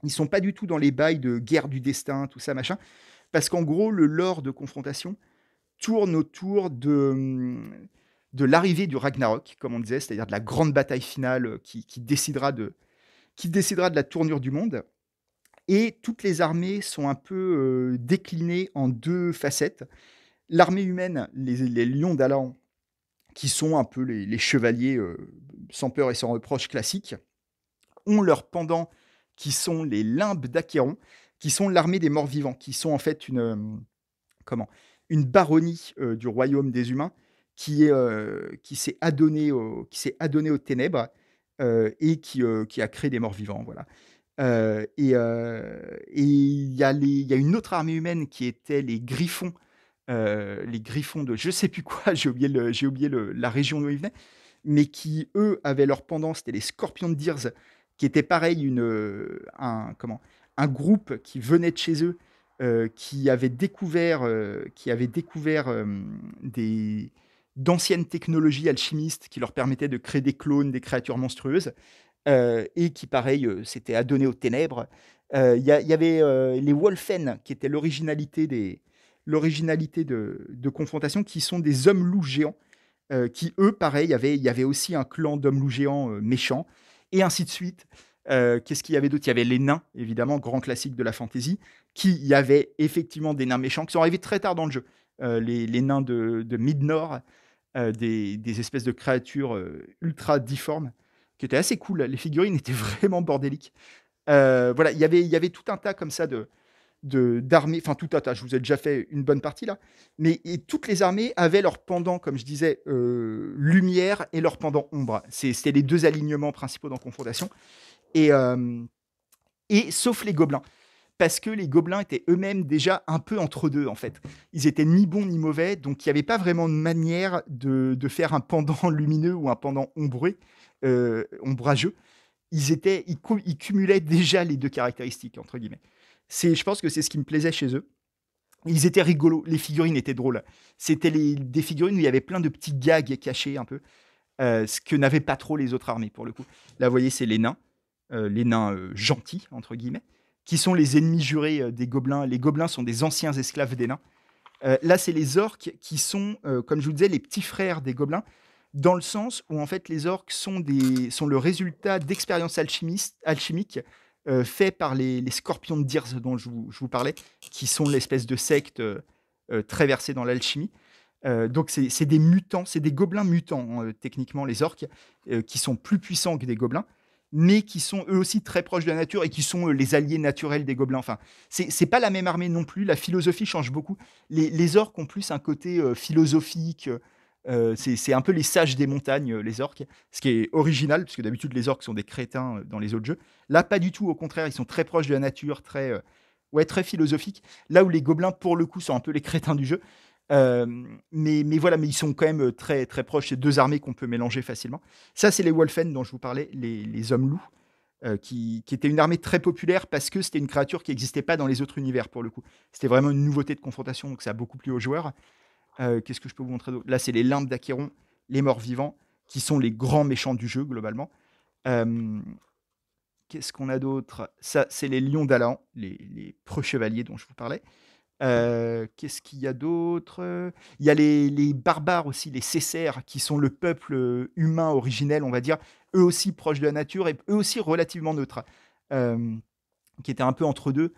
Ils sont pas du tout dans les bails de guerre du destin, tout ça machin. Parce qu'en gros, le lore de confrontation tourne autour de l'arrivée du Ragnarok, comme on disait, c'est-à-dire de la grande bataille finale qui décidera de la tournure du monde. Et toutes les armées sont un peu déclinées en deux facettes. L'armée humaine, les lions d'Alan, qui sont un peu les chevaliers sans peur et sans reproche classiques, ont leur pendant qui sont les limbes d'Achéron, qui sont l'armée des morts vivants, qui sont en fait comment, une baronnie du royaume des humains qui s'est adonnée aux ténèbres et qui a créé des morts vivants. Voilà. Et il y a une autre armée humaine qui était les griffons de je sais plus quoi, j'ai oublié la région d'où ils venaient, mais qui, eux, avaient leur pendant, c'était les Scorpions de Dirs, qui était pareil, un groupe qui venait de chez eux, qui avait découvert d'anciennes technologies alchimistes qui leur permettaient de créer des clones, des créatures monstrueuses, et qui, pareil, s'étaient adonnés aux ténèbres. Il y avait les Wolfen, qui étaient l'originalité de confrontation, qui sont des hommes-loups géants, qui, eux, pareil, il y avait aussi un clan d'hommes-loups géants méchants, et ainsi de suite. Qu'est-ce qu'il y avait d'autre? Il y avait les nains, évidemment, grand classique de la fantasy, qui il y avait effectivement des nains méchants qui sont arrivés très tard dans le jeu. Les nains de Midnor, des espèces de créatures ultra difformes, qui étaient assez cool. Les figurines étaient vraiment bordéliques. Voilà, il y avait tout un tas comme ça d'armées, enfin tout un tas, je vous ai déjà fait une bonne partie là, mais et toutes les armées avaient leur pendant, comme je disais, lumière et leur pendant ombre. C'était les deux alignements principaux dans Confrontation. Et, sauf les gobelins, parce que les gobelins étaient eux-mêmes déjà un peu entre deux en fait. Ils étaient ni bons ni mauvais, donc il n'y avait pas vraiment de manière de faire un pendant lumineux ou un pendant ombrageux. Ils cumulaient déjà les deux caractéristiques, entre guillemets. Je pense que c'est ce qui me plaisait chez eux. Ils étaient rigolos, les figurines étaient drôles. C'était des figurines où il y avait plein de petits gags cachés un peu, ce que n'avaient pas trop les autres armées pour le coup. Là, vous voyez, c'est les nains gentils, entre guillemets, qui sont les ennemis jurés des gobelins. Les gobelins sont des anciens esclaves des nains. Là, c'est les orques qui sont, comme je vous disais, les petits frères des gobelins, dans le sens où en fait les orques sont le résultat d'expériences alchimiques faites par les scorpions de Dirs dont je vous parlais, qui sont l'espèce de secte très versée dans l'alchimie. Donc c'est des mutants, c'est des gobelins mutants, hein, techniquement les orques, qui sont plus puissants que des gobelins, mais qui sont eux aussi très proches de la nature et qui sont les alliés naturels des gobelins. Enfin, c'est pas la même armée non plus, la philosophie change beaucoup. Les orques ont plus un côté philosophique, c'est un peu les sages des montagnes, les orques, ce qui est original, parce que d'habitude les orques sont des crétins dans les autres jeux. Là, pas du tout, au contraire, ils sont très proches de la nature, ouais, très philosophiques. Là où les gobelins, pour le coup, sont un peu les crétins du jeu. Mais voilà, mais ils sont quand même très, très proches. C'est deux armées qu'on peut mélanger facilement. Ça, c'est les Wolfen dont je vous parlais, les hommes-loups, qui étaient une armée très populaire parce que c'était une créature qui n'existait pas dans les autres univers pour le coup. C'était vraiment une nouveauté de confrontation, donc ça a beaucoup plu aux joueurs. Qu'est-ce que je peux vous montrer d'autre? Là, c'est les limbes d'Achéron, les morts vivants, qui sont les grands méchants du jeu globalement. Euh, Qu'est-ce qu'on a d'autre? Ça, c'est les lions d'Alan, les preux chevaliers dont je vous parlais. Qu'est-ce qu'il y a d'autre? Il y a les barbares aussi, les Césaires, qui sont le peuple, humain originel, on va dire, eux aussi proches de la nature et eux aussi relativement neutres, hem, qui étaient un peu entre 2.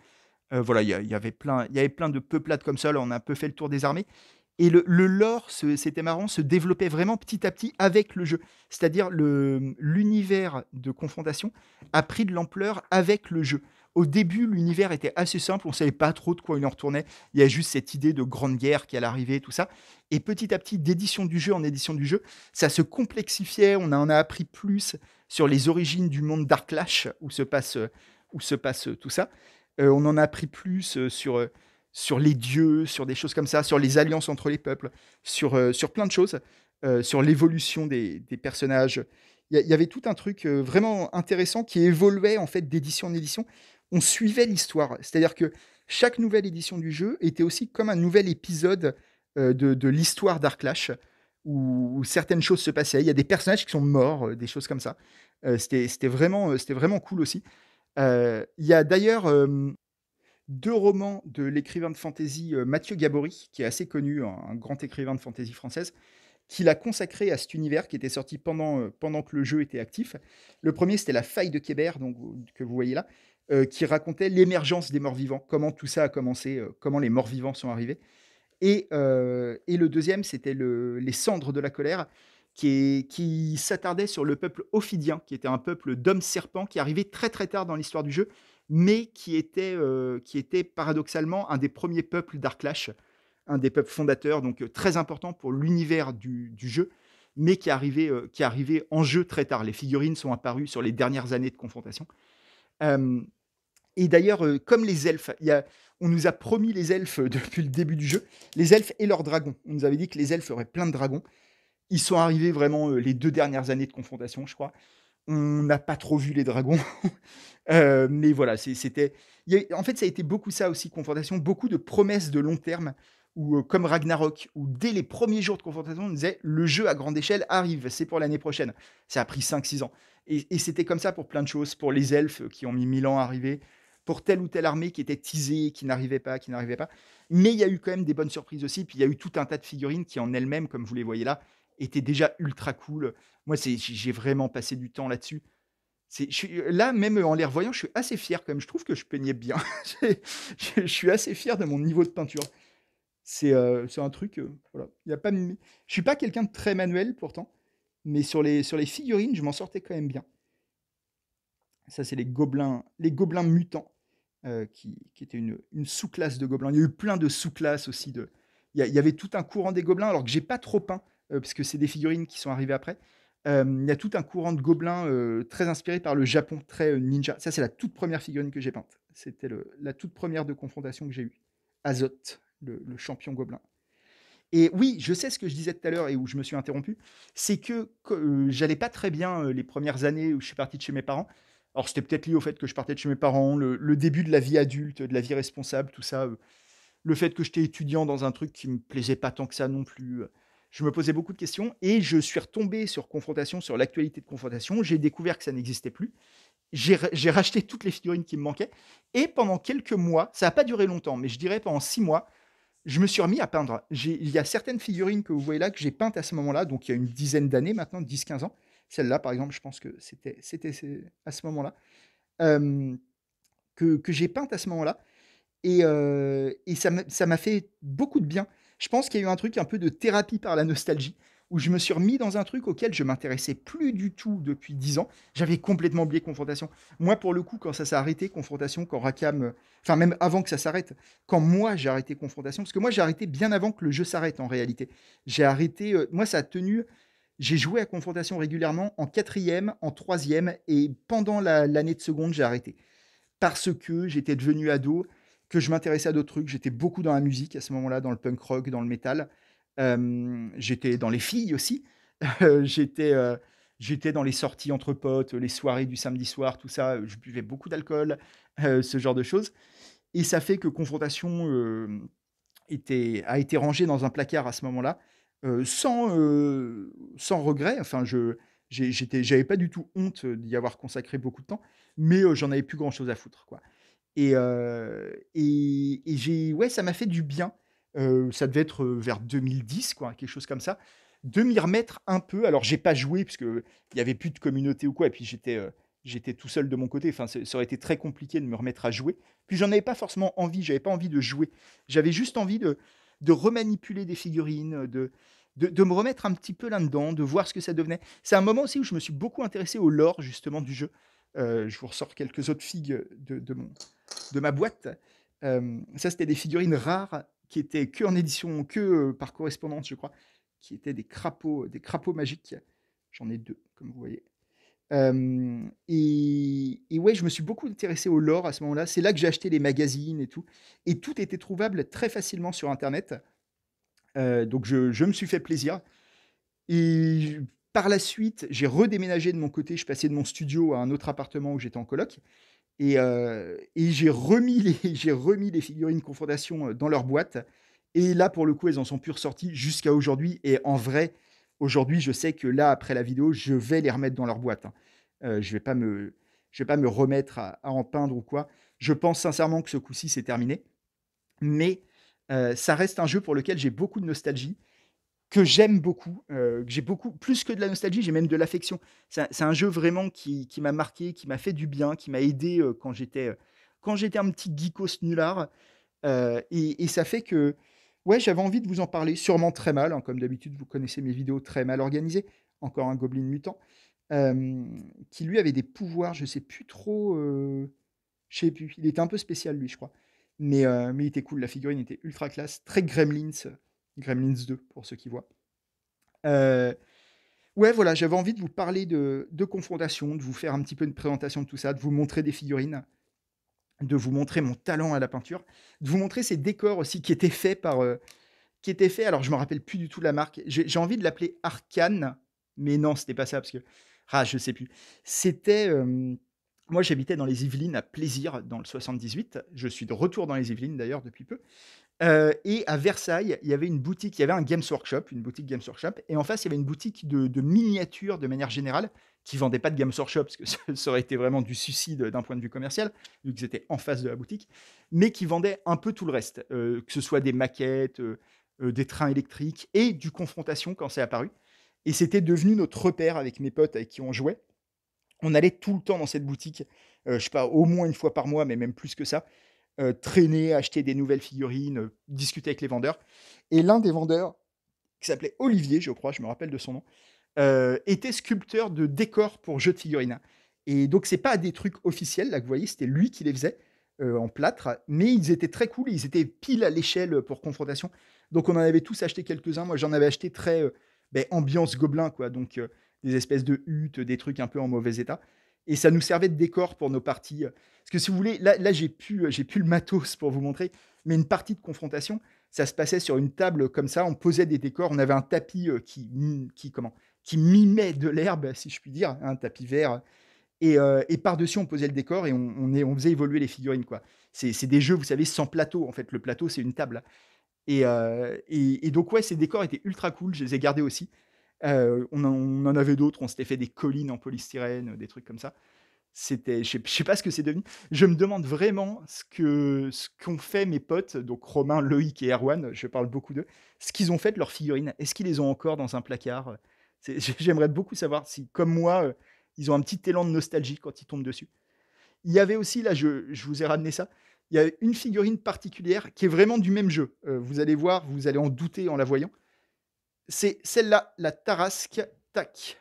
Voilà, il y avait plein de peuplades comme ça, là, on a un peu fait le tour des armées et le lore, c'était marrant, se développait vraiment petit à petit avec le jeu. C'est-à-dire l'univers de confrontation a pris de l'ampleur avec le jeu. Au début, l'univers était assez simple, on ne savait pas trop de quoi il en retournait. Il y a juste cette idée de grande guerre qui allait arriver, tout ça. Et petit à petit, d'édition du jeu en édition du jeu, ça se complexifiait, on en a appris plus sur les origines du monde Darklash, où se passe tout ça. On en a appris plus sur les dieux, sur des choses comme ça, sur les alliances entre les peuples, sur plein de choses, sur l'évolution des personnages. Il y avait tout un truc vraiment intéressant qui évoluait en fait d'édition en édition. On suivait l'histoire, c'est-à-dire que chaque nouvelle édition du jeu était aussi comme un nouvel épisode de l'histoire d'Arklash, où certaines choses se passaient. Il y a des personnages qui sont morts, des choses comme ça. C'était vraiment cool aussi. Il y a d'ailleurs 2 romans de l'écrivain de fantasy, Mathieu Gabory, qui est assez connu, un grand écrivain de fantasy française, qui l'a consacré à cet univers qui était sorti pendant que le jeu était actif. Le premier, c'était La Faille de Kébert, donc, que vous voyez là, qui racontait l'émergence des morts-vivants, comment tout ça a commencé, comment les morts-vivants sont arrivés. Et le deuxième, c'était Les Cendres de la colère, qui s'attardait sur le peuple ophidien, qui était un peuple d'hommes serpents qui arrivait très très tard dans l'histoire du jeu, mais qui était paradoxalement un des premiers peuples d'Arklash, un des peuples fondateurs, donc très important pour l'univers du jeu, mais qui arrivait en jeu très tard. Les figurines sont apparues sur les dernières années de confrontation. Euh, et d'ailleurs, comme les elfes, on nous a promis les elfes depuis le début du jeu, les elfes et leurs dragons. On nous avait dit que les elfes auraient plein de dragons. Ils sont arrivés vraiment les 2 dernières années de confrontation, je crois. On n'a pas trop vu les dragons. Mais voilà, c'était. En fait, ça a été beaucoup ça aussi, confrontation, beaucoup de promesses de long terme, où, comme Ragnarok, où dès les premiers jours de confrontation, on disait le jeu à grande échelle arrive, c'est pour l'année prochaine. Ça a pris 5 6 ans. Et c'était comme ça pour plein de choses, pour les elfes qui ont mis 1000 ans à arriver, pour telle ou telle armée qui était teasée, qui n'arrivait pas, qui n'arrivait pas. Mais il y a eu quand même des bonnes surprises aussi. Puis il y a eu tout un tas de figurines qui, en elles-mêmes, comme vous les voyez là, étaient déjà ultra cool. Moi, j'ai vraiment passé du temps là-dessus. Là, même en les revoyant, je suis assez fier quand même. Je trouve que je peignais bien. Je suis assez fier de mon niveau de peinture. C'est un truc, voilà. Il y a pas de Je suis pas quelqu'un de très manuel pourtant, mais sur les figurines, je m'en sortais quand même bien. Ça, c'est les gobelins mutants, qui étaient une sous-classe de gobelins. Il y a eu plein de sous-classes aussi. Il y avait tout un courant des gobelins, alors que j'ai pas trop peint, parce que c'est des figurines qui sont arrivées après. Il y a tout un courant de gobelins très inspiré par le Japon, très ninja. Ça, c'est la toute première figurine que j'ai peinte. C'était la toute première de confrontation que j'ai eue. Azoth, le champion gobelin. Et oui, je sais ce que je disais tout à l'heure et où je me suis interrompu, c'est que j'allais pas très bien les premières années où je suis parti de chez mes parents. Alors c'était peut-être lié au fait que je partais de chez mes parents, le début de la vie adulte, de la vie responsable, tout ça, le fait que j'étais étudiant dans un truc qui me plaisait pas tant que ça non plus. Je me posais beaucoup de questions et je suis retombé sur Confrontation, sur l'actualité de Confrontation. J'ai découvert que ça n'existait plus. J'ai racheté toutes les figurines qui me manquaient et pendant quelques mois, ça n'a pas duré longtemps, mais je dirais pendant 6 mois, je me suis remis à peindre. Il y a certaines figurines que vous voyez là que j'ai peintes à ce moment-là, donc il y a une dizaine d'années maintenant, 10 15 ans. Celle-là, par exemple, je pense que c'était à ce moment-là, euh, que j'ai peinte à ce moment-là. Et ça m'a fait beaucoup de bien. Je pense qu'il y a eu un truc un peu de thérapie par la nostalgie, où je me suis remis dans un truc auquel je m'intéressais plus du tout depuis 10 ans. J'avais complètement oublié Confrontation. Moi, pour le coup, quand ça s'est arrêté, Confrontation, quand Rakam... Enfin, même avant que ça s'arrête, quand moi j'ai arrêté Confrontation, parce que moi j'ai arrêté bien avant que le jeu s'arrête en réalité. J'ai arrêté... moi, ça a tenu... J'ai joué à Confrontation régulièrement en quatrième, en troisième, et pendant l'année de seconde, j'ai arrêté parce que j'étais devenu ado, que je m'intéressais à d'autres trucs. J'étais beaucoup dans la musique à ce moment-là, dans le punk rock, dans le métal. J'étais dans les filles aussi. J'étais j'étais dans les sorties entre potes, les soirées du samedi soir, tout ça. Je buvais beaucoup d'alcool, ce genre de choses. Et ça fait que Confrontation a été rangé dans un placard à ce moment-là, sans regret. Enfin, j'avais pas du tout honte d'y avoir consacré beaucoup de temps, mais j'en avais plus grand-chose à foutre, quoi. Et j'ai ouais, ça m'a fait du bien, ça devait être, vers 2010 quoi, quelque chose comme ça, de m'y remettre un peu. Alors j'ai pas joué puisque il y avait plus de communauté ou quoi et puis j'étais tout seul de mon côté, enfin, ça aurait été très compliqué de me remettre à jouer. Puis j'en avais pas forcément envie, j'avais pas envie de jouer. J'avais juste envie de remanipuler des figurines, de me remettre un petit peu là-dedans, de voir ce que ça devenait. C'est un moment aussi où je me suis beaucoup intéressé au lore justement du jeu. Je vous ressors quelques autres figues de ma boîte. Ça, c'était des figurines rares qui étaient que en édition, que par correspondance, je crois, qui étaient des crapauds magiques. J'en ai deux, comme vous voyez. Et ouais, je me suis beaucoup intéressé au lore à ce moment-là. C'est là que j'ai acheté les magazines et tout. Et tout était trouvable très facilement sur Internet. Donc je me suis fait plaisir. Et par la suite, j'ai redéménagé de mon côté. Je passais de mon studio à un autre appartement où j'étais en coloc. Et j'ai remis les figurines confrontation dans leur boîte. Et là, pour le coup, elles en sont plus ressorties jusqu'à aujourd'hui. Et en vrai, aujourd'hui, je sais que là, après la vidéo, je vais les remettre dans leur boîte, hein. Je vais pas me remettre à en peindre ou quoi. Je pense sincèrement que ce coup-ci, c'est terminé. Mais ça reste un jeu pour lequel j'ai beaucoup de nostalgie, que j'aime beaucoup, que j'ai beaucoup plus que de la nostalgie, j'ai même de l'affection. C'est un jeu vraiment qui m'a marqué, qui m'a fait du bien, qui m'a aidé, quand j'étais un petit geekos nulard, et ça fait que, ouais, j'avais envie de vous en parler, sûrement très mal, hein, comme d'habitude, vous connaissez mes vidéos très mal organisées. Encore un gobelin mutant, qui lui avait des pouvoirs, je sais plus trop, je sais plus, il était un peu spécial lui, je crois. Mais il était cool, la figurine était ultra classe, très Gremlins, Gremlins 2 pour ceux qui voient. Heu, ouais, voilà, j'avais envie de vous parler de confrontation, de vous faire un petit peu une présentation de tout ça, de vous montrer des figurines, de vous montrer mon talent à la peinture, de vous montrer ces décors aussi qui étaient faits, alors je me rappelle plus du tout la marque. J'ai envie de l'appeler Arcane, mais non, c'était pas ça parce que je sais plus. C'était, moi j'habitais dans les Yvelines à Plaisir dans le 78. Je suis de retour dans les Yvelines d'ailleurs depuis peu. Et à Versailles, il y avait une boutique, il y avait un Games Workshop, une boutique Games Workshop, et en face, il y avait une boutique de miniatures de manière générale, qui vendait pas de Games Workshop, parce que ça aurait été vraiment du suicide d'un point de vue commercial, vu qu'ils étaient en face de la boutique, mais qui vendait un peu tout le reste, que ce soit des maquettes, des trains électriques et du confrontation quand c'est apparu. Et c'était devenu notre repère avec mes potes avec qui on jouait. On allait tout le temps dans cette boutique, je sais pas, au moins une fois par mois, mais même plus que ça, traîner, acheter des nouvelles figurines, discuter avec les vendeurs. Et l'un des vendeurs, qui s'appelait Olivier, je crois, je me rappelle de son nom, était sculpteur de décors pour jeux de figurines. Et donc, c'est pas des trucs officiels, là, que vous voyez, c'était lui qui les faisait en plâtre, mais ils étaient très cool, ils étaient pile à l'échelle pour confrontation. Donc, on en avait tous acheté quelques-uns. Moi, j'en avais acheté très ambiance gobelin, quoi. Donc, des espèces de huttes, des trucs un peu en mauvais état. Et ça nous servait de décor pour nos parties. Parce que si vous voulez, là j'ai plus le matos pour vous montrer, mais une partie de confrontation, ça se passait sur une table comme ça, on posait des décors, on avait un tapis qui mimait de l'herbe, si je puis dire, un tapis vert. Et par-dessus, on posait le décor et on faisait évoluer les figurines, quoi. C'est des jeux, vous savez, sans plateau. En fait, le plateau, c'est une table. Et donc, ouais, ces décors étaient ultra cool. Je les ai gardés aussi. On en avait d'autres. On s'était fait des collines en polystyrène, des trucs comme ça. Je sais pas ce que c'est devenu. Je me demande vraiment ce qu'ont fait mes potes, donc Romain, Loïc et Erwan, je parle beaucoup d'eux, ce qu'ils ont fait de leurs figurines. Est-ce qu'ils les ont encore dans un placard? J'aimerais beaucoup savoir si, comme moi, ils ont un petit élan de nostalgie quand ils tombent dessus. Il y avait aussi, là, je vous ai ramené ça, il y a une figurine particulière qui est vraiment du même jeu. Vous allez voir, vous allez en douter en la voyant. C'est celle-là, la Tarasque. Tac.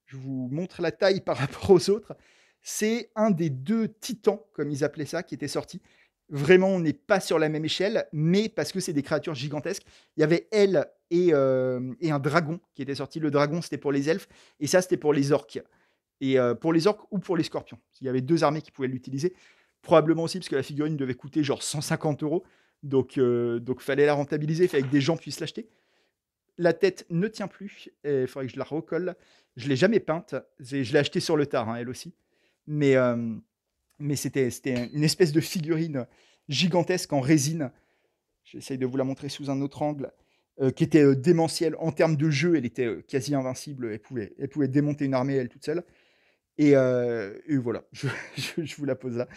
Je vous montre la taille par rapport aux autres. C'est un des deux titans, comme ils appelaient ça, qui était sorti. Vraiment, on n'est pas sur la même échelle, mais parce que c'est des créatures gigantesques. Il y avait elle et un dragon qui était sorti. Le dragon, c'était pour les elfes, et ça, c'était pour les orques. Et pour les orques ou pour les scorpions. Il y avait deux armées qui pouvaient l'utiliser. Probablement aussi parce que la figurine devait coûter genre 150 euros. Donc fallait la rentabiliser, il fallait que des gens puissent l'acheter. La tête ne tient plus, il faudrait que je la recolle. Je l'ai jamais peinte, je l'ai achetée sur le tard, hein, elle aussi. Mais, c'était une espèce de figurine gigantesque en résine. J'essaye de vous la montrer sous un autre angle, qui était démentielle. En termes de jeu, elle était quasi invincible. Elle pouvait démonter une armée elle toute seule. Et voilà, je vous la pose là.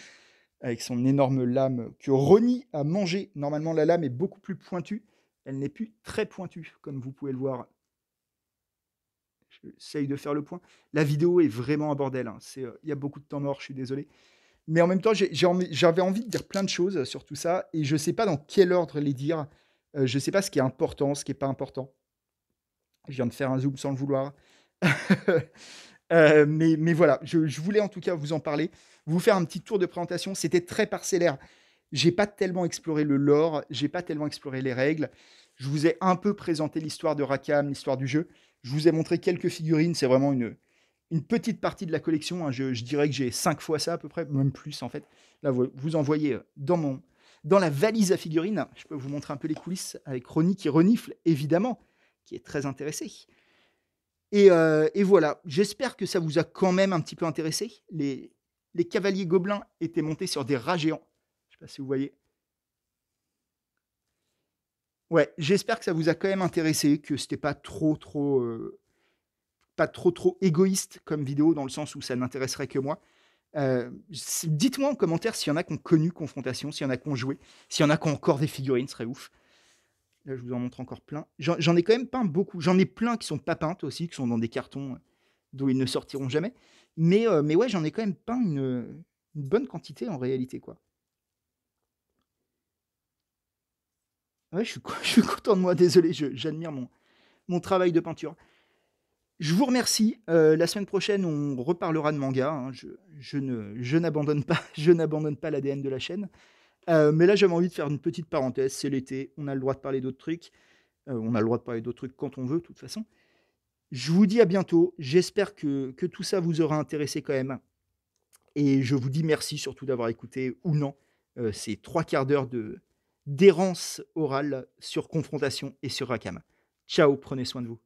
avec son énorme lame que Ronnie a mangée. Normalement, la lame est beaucoup plus pointue. Elle n'est plus très pointue, comme vous pouvez le voir. J'essaye de faire le point. La vidéo est vraiment un bordel, hein. Il y a beaucoup de temps mort, je suis désolé. Mais en même temps, j'avais envie de dire plein de choses sur tout ça et je ne sais pas dans quel ordre les dire. Je ne sais pas ce qui est important, ce qui est pas important. Je viens de faire un zoom sans le vouloir. Mais voilà, je voulais en tout cas vous en parler, vous faire un petit tour de présentation. C'était très parcellaire. J'ai pas tellement exploré le lore, j'ai pas tellement exploré les règles. Je vous ai un peu présenté l'histoire de Rackham, l'histoire du jeu. Je vous ai montré quelques figurines, c'est vraiment une petite partie de la collection, hein. Je dirais que j'ai 5 fois ça à peu près, même plus en fait. Là, vous en voyez dans la valise à figurines. Je peux vous montrer un peu les coulisses avec Ronnie qui renifle, évidemment, qui est très intéressé. Et voilà, j'espère que ça vous a quand même un petit peu intéressé. Les cavaliers gobelins étaient montés sur des rats géants. Je ne sais pas si vous voyez. Ouais, j'espère que ça vous a quand même intéressé, que c'était pas trop égoïste comme vidéo dans le sens où ça n'intéresserait que moi. Dites-moi en commentaire s'il y en a qui ont connu Confrontation, s'il y en a qui ont joué, s'il y en a qui ont encore des figurines, ce serait ouf. Là, je vous en montre encore plein. J'en ai quand même peint beaucoup. J'en ai plein qui sont pas peintes aussi, qui sont dans des cartons d'où ils ne sortiront jamais. Mais ouais, j'en ai quand même peint une bonne quantité en réalité, quoi. Ouais, je suis content de moi, désolé, j'admire mon travail de peinture. Je vous remercie. La semaine prochaine, on reparlera de manga, hein. Je n'abandonne pas, je n'abandonne pas l'ADN de la chaîne. Mais là, j'avais envie de faire une petite parenthèse. C'est l'été, on a le droit de parler d'autres trucs. On a le droit de parler d'autres trucs quand on veut, de toute façon. Je vous dis à bientôt. J'espère que tout ça vous aura intéressé quand même. Et je vous dis merci surtout d'avoir écouté ou non ces 3 quarts d'heure d'errance orale sur Confrontation et sur Rackham. Ciao, prenez soin de vous.